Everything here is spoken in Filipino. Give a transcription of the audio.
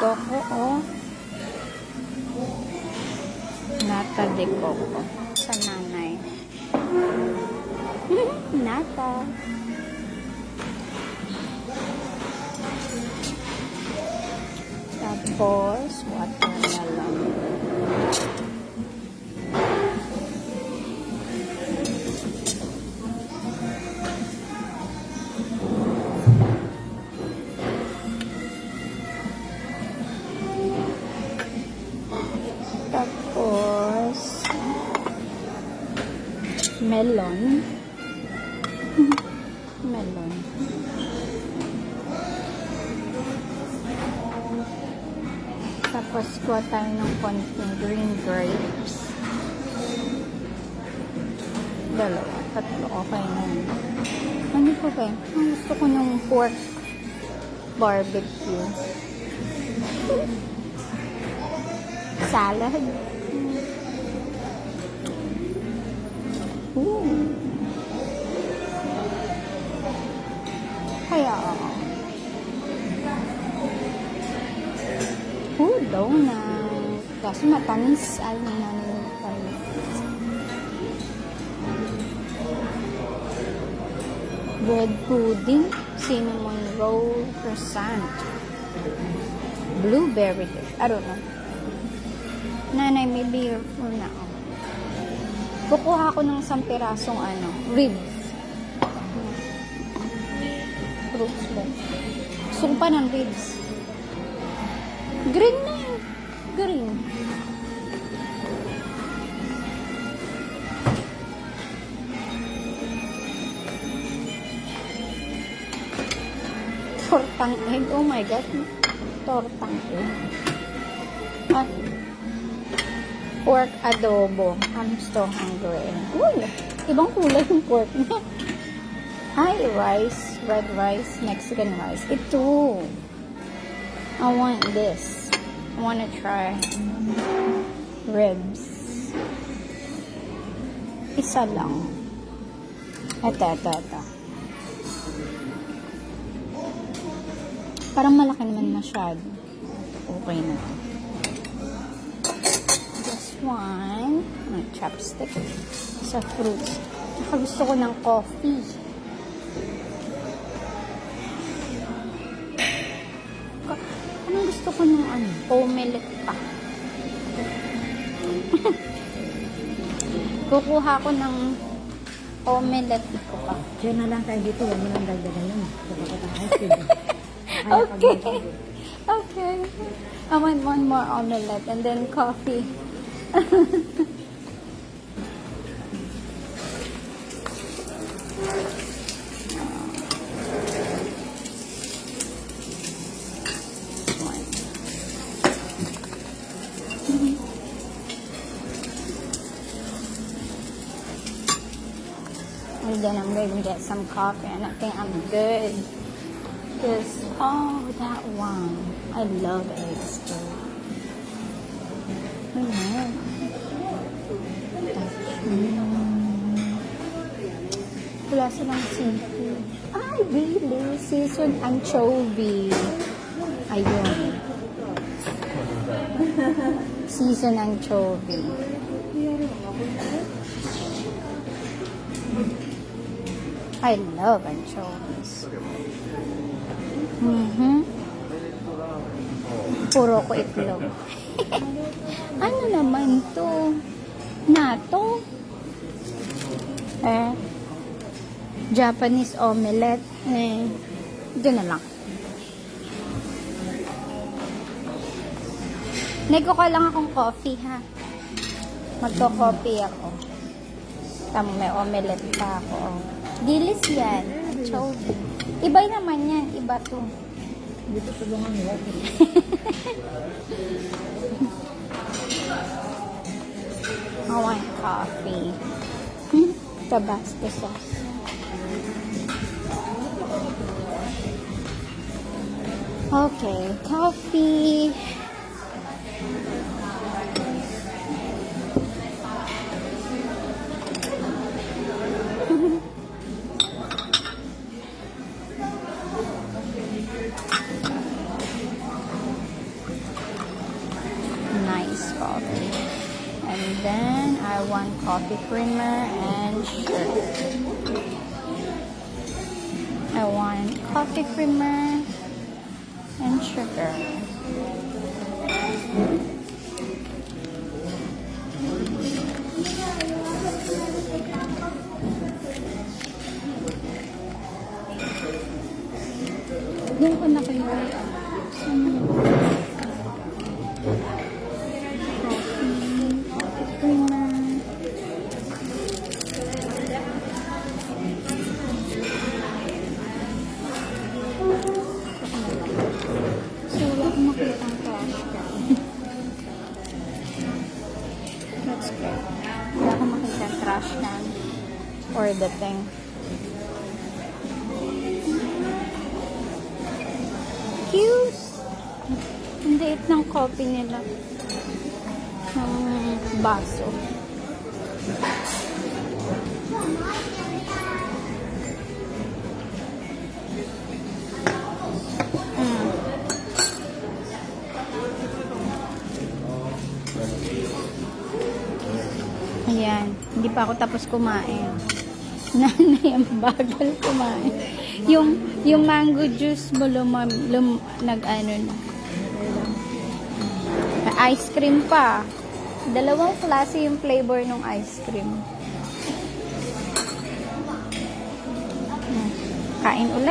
Coco, oh. Nata de coco. Sa nanay. Nata. Tapos, watermelon. Tapos, melon. Melon. Tapos, kuha tayo ng konting green grapes. Dalawa, tatlo, okay na yun. Ano ko ba? Ang gusto ko ng pork barbecue. Salad. Ooh. Kaya, donut. Kasi matamis. Ay, matamis. Bread pudding. Cinnamon roll croissant. Blueberry. I don't know. Nanay, maybe you're full na ako. Kukuha ko ng 10 pirasong ribs. Fruits lang. Gusto ko pa ng ribs. Green na yun. Green. Tortang egg. Oh my God. Tortang egg. Pork adobo. I'm so hungry. Uy, ibang kulay yung pork niya. Hi, rice. Red rice. Mexican rice. Ito. I want this. I want to try ribs. Isa lang. Ito. Parang malaki naman masyado. Okay na to. One, chopstick sa fruits. Saka gusto ko ng coffee. Anong gusto ko ng omelette pa? Kukuha ko ng omelette ko pa. Diyan na lang tayo dito. Huwag mo nang dagdagan yun. Okay. I want one more omelette and then coffee. And then I'm going to get some coffee and I think I'm good. Because, that one. I love eggs too. Wala silang seafood. Ay, really? Seasoned anchovy. Ayun. Seasoned anchovy. I love anchovies. Puro ko itlog. Ano naman to? Nato? Japanese omelette. Doon na lang. Nagkukuha lang akong coffee, ha? Magko-coffee ako. Tama, may omelette pa ako. Dilis yan. Anchovy. Iba naman yan. Iba to. Dito tulungan mo. I want coffee. Tabasco sauce. Okay, coffee. coffee. And then, I want coffee creamer and sugar. I want coffee creamer and sugar. Doon ko na kayo. Coffee creamer. So, wala akong makita ang trash can. That's good. Wala akong makita ang trash can or the thing. Cute! Ang liit ng coffee nila. Ng baso. Ayan. Hindi pa ako tapos kumain. Nanay ang bagal kumain. Yung mango juice mo nag-ano na. Ice cream pa. Dalawang klase yung flavor ng ice cream. Kain ulit.